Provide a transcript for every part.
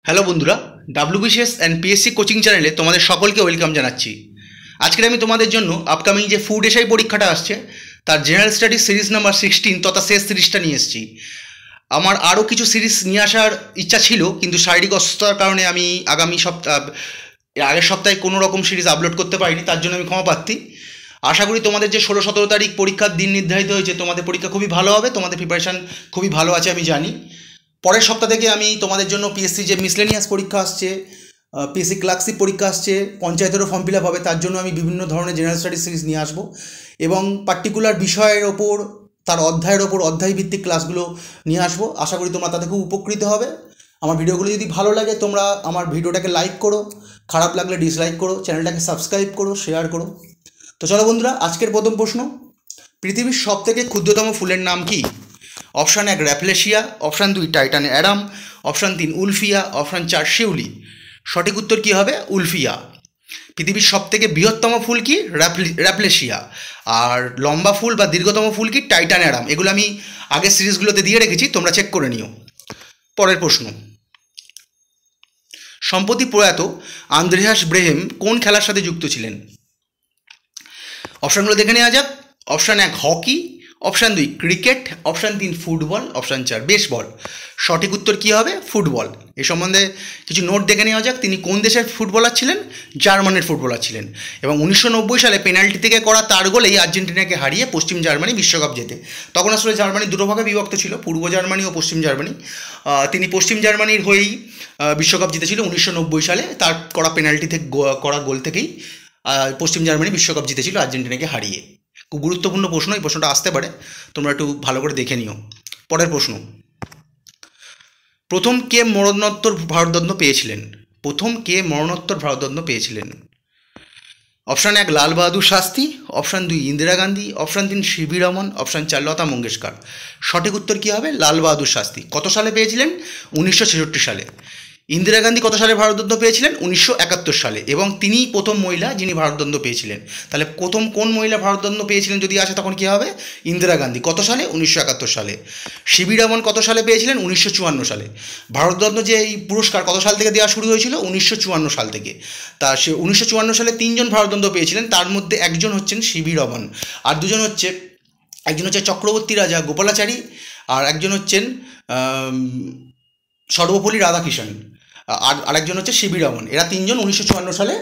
Hello বন্ধুরা, WBCS and PSC coaching চ্যানেলে তোমাদের সকলকে ওয়েলকাম জানাচ্ছি। আজকের আমি তোমাদের জন্য আপকামিং যে ফুড এসআই পরীক্ষাটা আসছে তার জেনারেল স্টাডিজ সিরিজ নাম্বার 16 তথা শেষ সিরিজটা নিয়ে এসেছি। আমার আরও কিছু সিরিজ নিয়ে আসার ইচ্ছা ছিল, কিন্তু শারীরিক অসুস্থতার কারণে আমি আগের সপ্তাহে কোনো রকম সিরিজ আপলোড করতে পারিনি, তার জন্য আমি ক্ষমা প্রার্থী। আশা করি তোমাদের যে 16-17 তারিখ পরীক্ষার দিন নির্ধারিত হয়েছে তোমাদের পরীক্ষা খুবই ভালো হবে, তোমাদের প্রিপারেশান খুবই ভালো আছে আমি জানি। পরের সপ্তাহ থেকে আমি তোমাদের জন্য পিএসসি যে মিসলেনিয়াস পরীক্ষা আসছে, পিএসসি ক্লার্কশিপ পরীক্ষা আসছে, পঞ্চায়েতেরও ফর্ম ফিল আপ হবে, তার জন্য আমি বিভিন্ন ধরনের জেনারেল স্টাডিজ সিরিজ নিয়ে আসবো এবং পার্টিকুলার বিষয়ের ওপর তার অধ্যায়ের ওপর অধ্যায়ভিত্তিক ক্লাসগুলো নিয়ে আসবো। আশা করি তোমরা তাতে খুব উপকৃত হবে। আমার ভিডিওগুলো যদি ভালো লাগে তোমরা আমার ভিডিওটাকে লাইক করো, খারাপ লাগলে ডিসলাইক করো, চ্যানেলটাকে সাবস্ক্রাইব করো, শেয়ার করো। তো চলো বন্ধুরা, আজকের প্রথম প্রশ্ন, পৃথিবীর সবথেকে ক্ষুদ্রতম ফুলের নাম কি? Option 1 rafflesia, option 2 titan arum, option 3 wolffia, option 4 শিউলি। সঠিক উত্তর কী হবে? উলফিয়া। পৃথিবীর সবথেকে বৃহত্তম ফুল কি? র্যাফলেশিয়া। আর লম্বা ফুল বা দীর্ঘতম ফুল কি? Titan Adam. এগুলো আমি আগের সিরিজগুলোতে দিয়ে রেখেছি, তোমরা চেক করে নিও। পরের প্রশ্ন, সম্প্রতি প্রয়াত আন্দ্রেয়াস ব্রেহেম কোন খেলার সাথে যুক্ত ছিলেন? অপশানগুলো দেখে নেওয়া যাক। Option 1 hockey, option 2 cricket, option 3 football, option 4 baseball. সঠিক উত্তর কী হবে? ফুটবল। এ সম্বন্ধে কিছু নোট দেখে নেওয়া যাক। তিনি কোন দেশের ফুটবলার ছিলেন? জার্মানির ফুটবলার ছিলেন এবং 1990 সালে পেনাল্টি থেকে করা তার গোলেই আর্জেন্টিনাকে হারিয়ে পশ্চিম জার্মানি বিশ্বকাপ জেতে। তখন আসলে জার্মানি দুটো ভাগে বিভক্ত ছিল, পূর্ব জার্মানি ও পশ্চিম জার্মানি। তিনি পশ্চিম জার্মানির হয়েই বিশ্বকাপ জিতেছিল 1990 সালে। তার করা পেনাল্টি থেকে করা গোল থেকেই পশ্চিম জার্মানি বিশ্বকাপ জিতেছিল আর্জেন্টিনাকে হারিয়ে। খুব গুরুত্বপূর্ণ প্রশ্ন, এই প্রশ্নটা আসতে পারে, তোমরা একটু ভালো করে দেখে নিও। পরের প্রশ্ন, প্রথম কে মরণোত্তর ভারতরত্ন পেয়েছিলেন? প্রথম কে মরণোত্তর ভারতরত্ন পেয়েছিলেন? Option 1 Lal Bahadur Shastri, option 2 Indira Gandhi, option 3 C V Raman, option 4 Lata Mangeshkar. সঠিক উত্তর কী হবে? লাল বাহাদুর শাস্ত্রী। কত সালে পেয়েছিলেন? 1966 সালে। ইন্দিরা গান্ধী কত সালে ভারতরত্ন পেয়েছিলেন? 1971 সালে, এবং তিনিই প্রথম মহিলা যিনি ভারতরত্ন পেয়েছিলেন। তাহলে প্রথম কোন মহিলা ভারতরত্ন পেয়েছিলেন যদি আসে তখন কী হবে? ইন্দিরা গান্ধী। কত সালে? 1971 সালে। সিভি রমন কত সালে পেয়েছিলেন? 1954 সালে। ভারতরত্ন যে এই পুরস্কার কত সাল থেকে দেওয়া শুরু হয়েছিল? 1954 সাল থেকে। তা সে 1954 সালে 3 জন ভারতরত্ন পেয়েছিলেন, তার মধ্যে একজন হচ্ছেন সিভি রমন, আর একজন হচ্ছে চক্রবর্তী রাজা গোপালাচারী, আর একজন হচ্ছেন সর্বপল্লী রাধাকৃষ্ণন, আর আরেকজন হচ্ছে সিভি রমন। এরা 3 জন 1954 সালে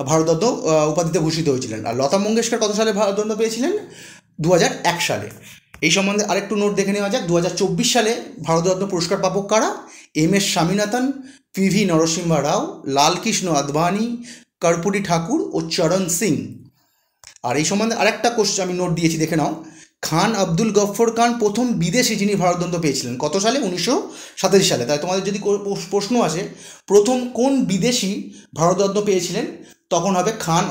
ভারতরত্ন উপাধিতে ভূষিত হয়েছিলেন। আর লতা মঙ্গেশকর কত সালে ভারতরত্ন পেয়েছিলেন? 2001 সালে। এই সম্বন্ধে আরেকটু নোট দেখে নেওয়া যাক। 2024 সালে ভারতরত্ন পুরস্কার প্রাপক কারা? MS স্বামীনাথন, PV নরসিম্হা রাও, লালকৃষ্ণ আদবানি, কর্পূরী ঠাকুর ও চরণ সিং। আর এই সম্বন্ধে আরেকটা কোশ্চেন আমি নোট দিয়েছি, দেখে নাও। খান আব্দুল গফর খান প্রথম বিদেশি যিনি ভারতরত্ন পেয়েছিলেন, কত সালে? 1987 সালে। তাই তোমাদের যদি প্রশ্ন আসে প্রথম কোন বিদেশি ভারতরত্ন পেয়েছিলেন, তখন হবে খান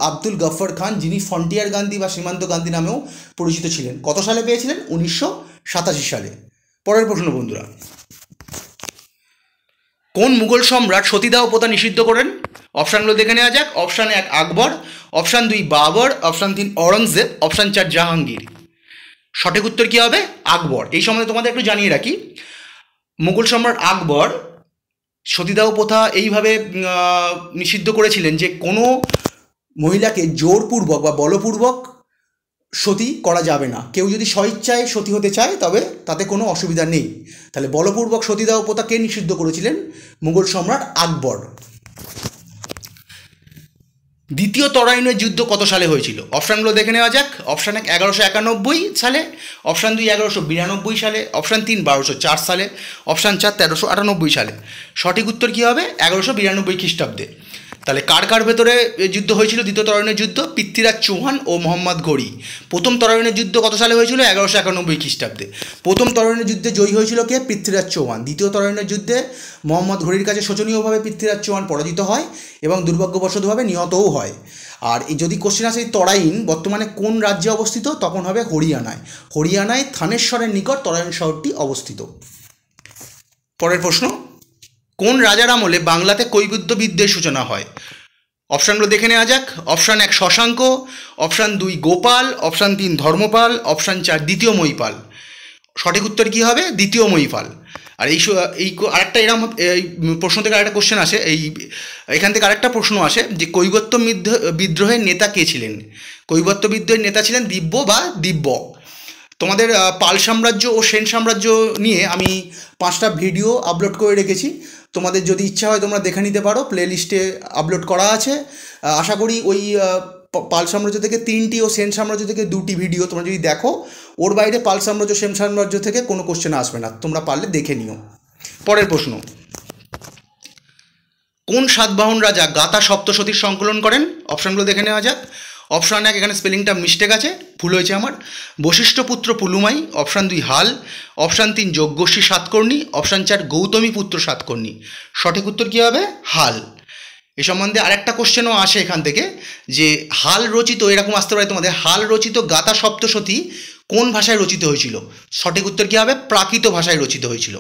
আব্দুল গফর খান, যিনি ফ্রন্টিয়ার গান্ধী বা সীমান্ত গান্ধী নামেও পরিচিত ছিলেন। কত সালে পেয়েছিলেন? 1987 সালে। পরের প্রশ্ন বন্ধুরা, কোন মুঘল সম্রাট সতীদাহ প্রথা নিষিদ্ধ করেন? অপশানগুলো দেখে নেওয়া যাক। Option 1 Akbar, option 2 Babur, option 3 Aurangzeb, option 4 Jahangir. সঠিক উত্তর কী হবে? আকবর। এই সম্বন্ধে তোমাদের একটু জানিয়ে রাখি, মুঘল সম্রাট আকবর সতীদাহ প্রথা এইভাবে নিষিদ্ধ করেছিলেন যে কোনো মহিলাকে জোরপূর্বক বা বলপূর্বক সতী করা যাবে না। কেউ যদি স্বইচ্ছায় সতী হতে চায় তবে তাতে কোনো অসুবিধা নেই। তাহলে বলপূর্বক সতীদাহ প্রথা কে নিষিদ্ধ করেছিলেন? মুঘল সম্রাট আকবর। দ্বিতীয় তরাইনের যুদ্ধ কত সালে হয়েছিল? অপশানগুলো দেখে নেওয়া যাক। অপশান 1 1191 সালে, অপশান 2 1192 সালে, অপশান 3 1204 সালে, অপশান 4 1398 সালে। সঠিক উত্তর কী হবে? 1192 খ্রিস্টাব্দে। তাহলে কার ভেতরে যুদ্ধ হয়েছিল? দ্বিতীয় তরাইনের যুদ্ধ পৃথ্বীরাজ চৌহান ও মোহাম্মদ ঘোরি। প্রথম তরাইনের যুদ্ধ কত সালে হয়েছিল? 1191 খ্রিস্টাব্দে। প্রথম তরাইনের যুদ্ধে জয়ী হয়েছিল কে? পৃথ্বীরাজ চৌহান। দ্বিতীয় তরাইনের যুদ্ধে মোহাম্মদ ঘোরির কাছে শোচনীয়ভাবে পৃথ্বীরাজ চৌহান পরাজিত হয় এবং দুর্ভাগ্যবশতভাবে নিহতও হয়। আর যদি কোশ্চেন আসে তরাইন বর্তমানে কোন রাজ্যে অবস্থিত, তখন হবে হরিয়ানায়। হরিয়ানায় থানেশ্বরের নিকট তরাইন শহরটি অবস্থিত। পরের প্রশ্ন, কোন রাজার আমলে বাংলাতে কৈবল্য বিদ্যের সূচনা হয়? অপশানগুলো দেখে নেওয়া যাক। Option 1 Shashanka, option 2 Gopal, option 3 Dharmapal, option 4 দ্বিতীয় মহিপাল। সঠিক উত্তর কী হবে? দ্বিতীয় মহিপাল। আর আরেকটা এরকম এই প্রশ্ন থেকে আরেকটা কোশ্চেন আসে, এখান থেকে আরেকটা প্রশ্ন আসে যে কৈবর্ত বিদ্রোহের নেতা কে ছিলেন? কৈবর্ত বিদ্রোহের নেতা ছিলেন দিব্য বা দিব্যক। তোমাদের পাল সাম্রাজ্য ও সেন সাম্রাজ্য নিয়ে আমি 5টা ভিডিও আপলোড করে রেখেছি, তোমাদের যদি ইচ্ছা হয় তোমরা দেখে নিতে পারো, প্লে লিস্টে আপলোড করা আছে। আশা করি ওই পাল সাম্রাজ্য থেকে 3টি ও সেন সাম্রাজ্য থেকে 2টি ভিডিও তোমরা যদি দেখো, ওর বাইরে পাল সাম্রাজ্য সেন সাম্রাজ্য থেকে কোনো কোশ্চেন আসবে না, তোমরা পারলে দেখে নিও। পরের প্রশ্ন, কোন সাতবাহন রাজা গাথা সপ্তশতীর সংকলন করেন? অপশানগুলো দেখে নেওয়া যাক। অপশান 1, এখানে স্পেলিংটা মিস্টেক আছে, ভুল হয়েছে আমার, বশিষ্ঠপুত্র পুলুমাই। অপশান 2 হাল। অপশান 3 যজ্ঞশ্রী সাতকর্ণী। অপশান 4 গৌতমী পুত্র সাতকর্ণী। সঠিক উত্তর কী হবে? হাল। এ সম্বন্ধে আরেকটা কোশ্চেনও আসে এখান থেকে যে হাল রচিত, এরকম আসতে পারে তোমাদের, হাল রচিত গাথা সপ্তশতী কোন ভাষায় রচিত হয়েছিল? সঠিক উত্তর কী হবে? প্রাকৃত ভাষায় রচিত হয়েছিল।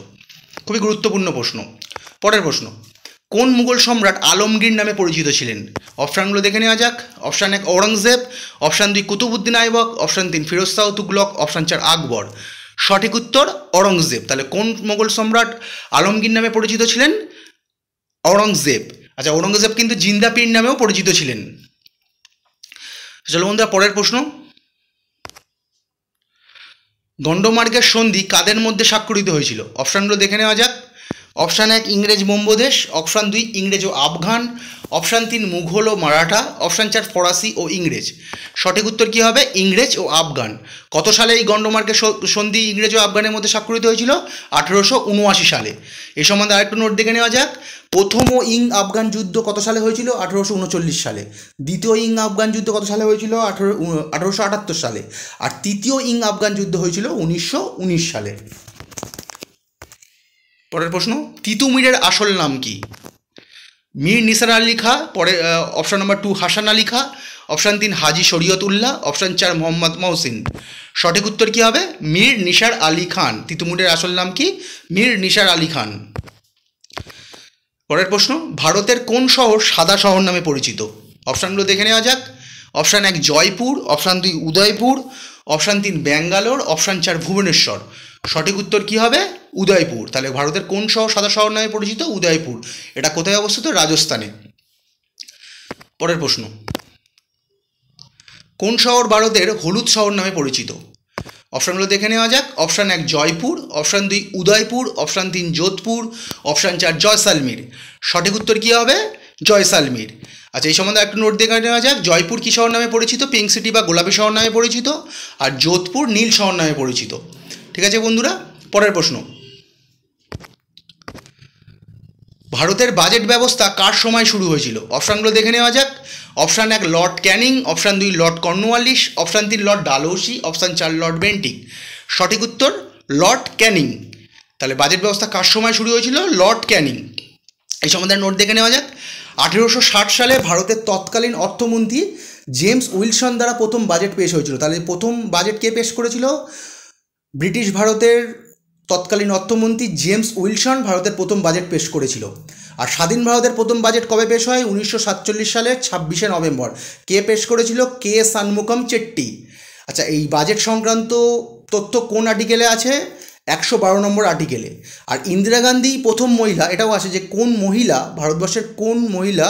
খুবই গুরুত্বপূর্ণ প্রশ্ন। পরের প্রশ্ন, কোন মুঘল সম্রাট আলমগীর নামে পরিচিত ছিলেন? অপশানগুলো দেখে নেওয়া যাক। Option 1 Aurangzeb. Option 2 Qutbuddin Aibak. Option 3 Firoz Shah Tughlaq. Option 4 আকবর। সঠিক উত্তর ঔরঙ্গজেব। তাহলে কোন মুঘল সম্রাট আলমগীর নামে পরিচিত ছিলেন? ঔরঙ্গজেব। আচ্ছা, ঔরঙ্গজেব কিন্তু জিন্দা পীর নামেও পরিচিত ছিলেন। চলো বন্ধুরা, পরের প্রশ্ন, গন্ডমার্গের সন্ধি কাদের মধ্যে স্বাক্ষরিত হয়েছিল? অপশানগুলো দেখে নেওয়া যাক। অপশান 1 ইংরেজ বোম্বদেশ। অপশান 2 ইংরেজ ও আফগান। অপশান 3 মুঘল ও মারাঠা। অপশান 4 ফরাসি ও ইংরেজ। সঠিক উত্তর কী হবে? ইংরেজ ও আফগান। কত সালে এই গন্ডমার্গের সন্ধি ইংরেজ ও আফগানের মধ্যে স্বাক্ষরিত হয়েছিল? 1879 সালে। এ সম্বন্ধে আরেকটু নোট দেখে নেওয়া যাক। প্রথম ও ইং আফগান যুদ্ধ কত সালে হয়েছিল? 1839 সালে। দ্বিতীয় ইং আফগান যুদ্ধ কত সালে হয়েছিল? 1878 সালে। আর তৃতীয় ইং আফগান যুদ্ধ হয়েছিল 1919 সালে। পরের প্রশ্ন, তিতুমিরের আসল নাম কি? মীর নিসার আলী খাঁ। পরে option number 2 Hasan Ali Khan. Option 3 হাজি শরীয়তুল্লাহ। অপশান 4 মোহাম্মদ মহসিন। সঠিক উত্তর কী হবে? মীর নিসার আলী খান। তিতুমিরের আসল নাম কি? মীর নিসার আলী খান। পরের প্রশ্ন, ভারতের কোন শহর সাদা শহর নামে পরিচিত? অপশানগুলো দেখে নেওয়া যাক। Option 1 Jaipur. Option 2 Udaipur. Option 3 Bangalore. Option 4 Bhubaneswar. সঠিক উত্তর কী হবে? উদয়পুর। তাহলে ভারতের কোন শহর সাদা শহর নামে পরিচিত? উদয়পুর। এটা কোথায় অবস্থিত? রাজস্থানে। পরের প্রশ্ন, কোন শহর ভারতের হলুদ শহর নামে পরিচিত? অপশানগুলো দেখে নেওয়া যাক। Option 1 Jaipur. Option 2 Udaipur. Option 3 Jodhpur. Option 4 Jaisalmer. সঠিক উত্তর কী হবে? জয়সালমীর। আচ্ছা, এই সম্বন্ধে একটু নোট দেখে নেওয়া যাক। জয়পুর কী শহর নামে পরিচিত? পিঙ্ক সিটি বা গোলাপি শহর নামে পরিচিত। আর যোধপুর নীল শহর নামে পরিচিত। ঠিক আছে বন্ধুরা, পরের প্রশ্ন, ভারতের বাজেট ব্যবস্থা কার সময় শুরু হয়েছিল? অপশানগুলো দেখে নেওয়া যাক। Option 1 Lord Canning. Option 2 Lord Cornwallis. Option 3 Lord Dalhousie. Option 4 Lord Bentinck. সঠিক উত্তর লর্ড ক্যানিং। তাহলে বাজেট ব্যবস্থা কার সময় শুরু হয়েছিল? লর্ড ক্যানিং। এই সম্বন্ধে নোট দেখে নেওয়া যাক। 1860 সালে ভারতের তৎকালীন অর্থমন্ত্রী জেমস উইলসন দ্বারা প্রথম বাজেট পেশ হয়েছিল। তাহলে প্রথম বাজেট কে পেশ করেছিল? ব্রিটিশ ভারতের তৎকালীন অর্থমন্ত্রী জেমস উইলসন ভারতের প্রথম বাজেট পেশ করেছিল। আর স্বাধীন ভারতের প্রথম বাজেট কবে পেশ হয়? 1947 সালের 26শে নভেম্বর। কে পেশ করেছিল? কে শানমুখম চেট্টি। আচ্ছা, এই বাজেট সংক্রান্ত তথ্য কোন আর্টিকেলে আছে? 112 নম্বর আর্টিকেলে। আর ইন্দিরা গান্ধী প্রথম মহিলা, এটাও আছে যে কোন মহিলা, ভারতবর্ষের কোন মহিলা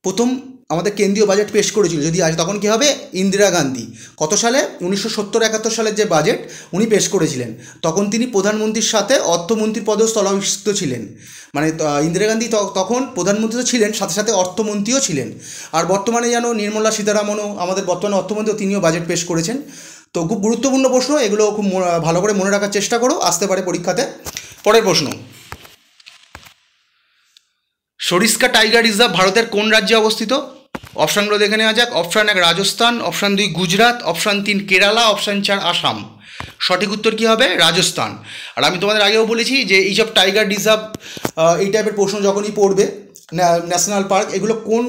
প্রথম আমাদের কেন্দ্রীয় বাজেট পেশ করেছিল, যদি আসে তখন কী হবে? ইন্দিরা গান্ধী। কত সালে? 1970-71 সালের যে বাজেট উনি পেশ করেছিলেন, তখন তিনি প্রধানমন্ত্রীর সাথে অর্থমন্ত্রীর পদেও স্থলাভিষিক্ত ছিলেন। মানে ইন্দিরা গান্ধী তখন প্রধানমন্ত্রী তো ছিলেন, সাথে সাথে অর্থমন্ত্রীও ছিলেন। আর বর্তমানে যেন নির্মলা সীতারামনও আমাদের বর্তমানে অর্থমন্ত্রী, তিনিও বাজেট পেশ করেছেন। তো খুব গুরুত্বপূর্ণ প্রশ্ন, এগুলো খুব ভালো করে মনে রাখার চেষ্টা করো, আসতে পারে পরীক্ষাতে। পরের প্রশ্ন, সরিস্কা টাইগার রিজার্ভ ভারতের কোন রাজ্যে অবস্থিত? অপশানগুলো দেখে নেওয়া যাক। Option 1 Rajasthan. Option 2 Gujarat. Option 3 Kerala. Option 4 Assam. সঠিক উত্তর কী হবে? রাজস্থান। আর আমি তোমাদের আগেও বলেছি যে এইসব টাইগার রিজার্ভ এই টাইপের প্রশ্ন যখনই পড়বে, ন্যাশনাল পার্ক, এগুলো কোন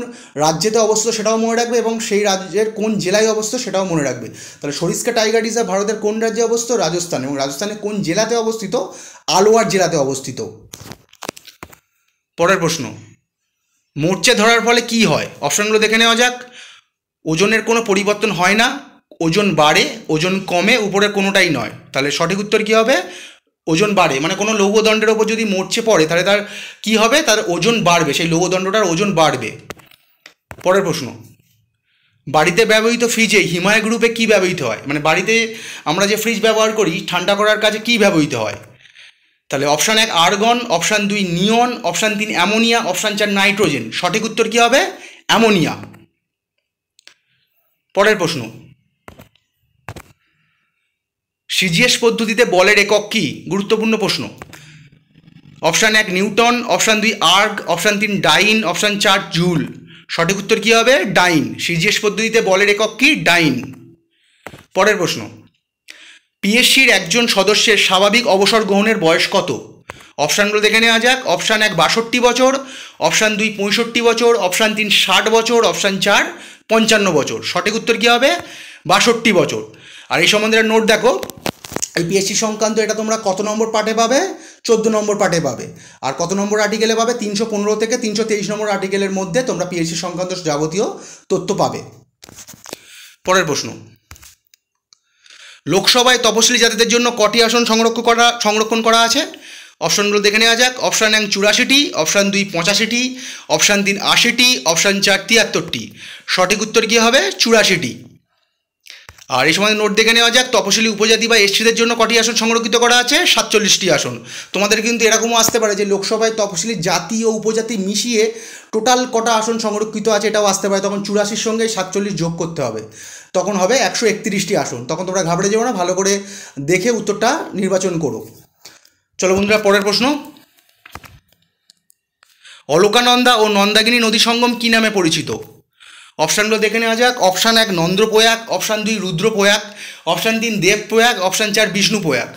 রাজ্যেতে অবস্থিত সেটাও মনে রাখবে এবং সেই রাজ্যের কোন জেলায় অবস্থিত সেটাও মনে রাখবে। তাহলে সরিস্কা টাইগার রিজার্ভ ভারতের কোন রাজ্যে অবস্থিত? রাজস্থান। এবং রাজস্থানের কোন জেলাতে অবস্থিত? আলওয়ার জেলাতে অবস্থিত। পরের প্রশ্ন, মরচে ধরার ফলে কি হয়? অপশানগুলো দেখে নেওয়া যাক। ওজনের কোনো পরিবর্তন হয় না, ওজন বাড়ে, ওজন কমে, উপরে কোনোটাই নয়। তাহলে সঠিক উত্তর কী হবে? ওজন বাড়ে, মানে কোনো লৌহদণ্ডের ওপর যদি মরচে পড়ে তাহলে তার কি হবে, তার ওজন বাড়বে, সেই লৌহদণ্ডটার ওজন বাড়বে। পরের প্রশ্ন, বাড়িতে ব্যবহৃত ফ্রিজে হিমালয় গ্রুপে কি ব্যবহৃত হয়, মানে বাড়িতে আমরা যে ফ্রিজ ব্যবহার করি ঠান্ডা করার কাজে কি ব্যবহৃত হয়? তাহলে অপশান 1 আর্গন, অপশান 2 নিয়ন, অপশান 3 অ্যামোনিয়া, অপশান 4 নাইট্রোজেন। সঠিক উত্তর কি হবে? অ্যামোনিয়া। পরের প্রশ্ন, সিজিএস পদ্ধতিতে বলের একক কি? গুরুত্বপূর্ণ প্রশ্ন। Option 1 Newton, option 2 erg, option 3 ডাইন, অপশান 4 জুল। সঠিক উত্তর কি হবে? ডাইন। সিজিএস পদ্ধতিতে বলের একক কি? ডাইন। পরের প্রশ্ন, পিএসসির একজন সদস্যের স্বাভাবিক অবসর গ্রহণের বয়স কত? অপশানগুলো দেখে নেওয়া যাক। অপশান 1 62 বছর, অপশান 2 65 বছর, অপশান 3 60 বছর, অপশান 4 55 বছর। সঠিক উত্তর কী হবে? 62 বছর। আর এই সম্বন্ধে নোট দেখো, এই পিএসসি সংক্রান্ত এটা তোমরা কত নম্বর পার্টে পাবে? 14 নম্বর পার্টে পাবে। আর কত নম্বর আর্টিকেলে পাবে? 315 থেকে 323 নম্বর আর্টিকেলের মধ্যে তোমরা পিএসসি সংক্রান্ত যাবতীয় তথ্য পাবে। পরের প্রশ্ন, লোকসভায় তপশিলি জাতিদের জন্য কটি আসন সংরক্ষণ করা আছে? অপশানগুলো দেখে নেওয়া যাক। অপশান 1 84টি, অপশান 2 85টি, অপশান 3 80টি, অপশান 4 73টি। সঠিক উত্তর কী হবে? 84টি। আর এই সময় নোট দেখে নেওয়া যাক, তপশিলি উপজাতি বা এসসিদের জন্য কটি আসন সংরক্ষিত করা আছে? 47টি আসন। তোমাদের কিন্তু এরকমও আসতে পারে যে লোকসভায় তপশিলি জাতি ও উপজাতি মিশিয়ে টোটাল কটা আসন সংরক্ষিত আছে, এটাও আসতে পারে। তখন 84-র সঙ্গে 47 যোগ করতে হবে, তখন হবে 131টি আসন। তখন তোমরা ঘাবড়ে যেও না, ভালো করে দেখে উত্তরটা নির্বাচন করো। চলো বন্ধুরা, পরের প্রশ্ন, অলকানন্দা ও নন্দাকিনী নদী সঙ্গম কী নামে পরিচিত? অপশানগুলো দেখে নেওয়া যাক। Option 1 Nandprayag, option 2 Rudraprayag, option 3 Devprayag, option 4 Vishnuprayag.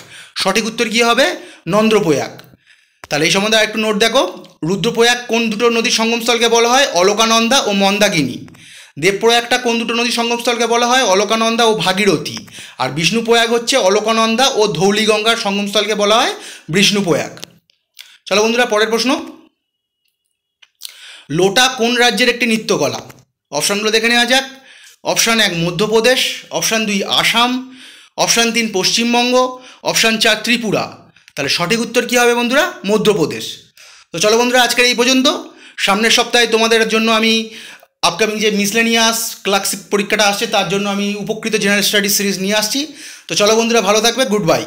সঠিক উত্তর কী হবে? নন্দ্রপ্রয়াগ। তাহলে এই সম্বন্ধে একটু নোট দেখো, রুদ্রপ্রয়াগ কোন দুটো নদীর সঙ্গমস্থলকে বলা হয়? অলকানন্দা ও মন্দাকিনী। দেবপ্রয়াগটা কোন দুটো নদীর সঙ্গমস্থলকে বলা হয়? অলকানন্দা ও ভাগীরথী। আর বিষ্ণুপ্রয়াগ হচ্ছে অলকানন্দা ও ধৌলিগঙ্গার সঙ্গমস্থলকে বলা হয় বিষ্ণুপ্রয়াগ। চলো বন্ধুরা, পরের প্রশ্ন, লোটা কোন রাজ্যের একটি নৃত্যকলা? অপশানগুলো দেখে নেওয়া যাক। Option 1 Madhya Pradesh, option 2 Assam, option 3 Paschimbanga, option 4 Tripura. তাহলে সঠিক উত্তর কী হবে বন্ধুরা? মধ্যপ্রদেশ। তো চলো বন্ধুরা, আজকের এই পর্যন্ত। সামনের সপ্তাহে তোমাদের জন্য আমি আপকামিং যে মিসলেনিয়াস ক্লার্কশিপ পরীক্ষাটা আসছে তার জন্য আমি উপকৃত জেনারেল স্টাডিজ সিরিজ নিয়ে আসছি। তো চলো বন্ধুরা, ভালো থাকবে, গুড বাই।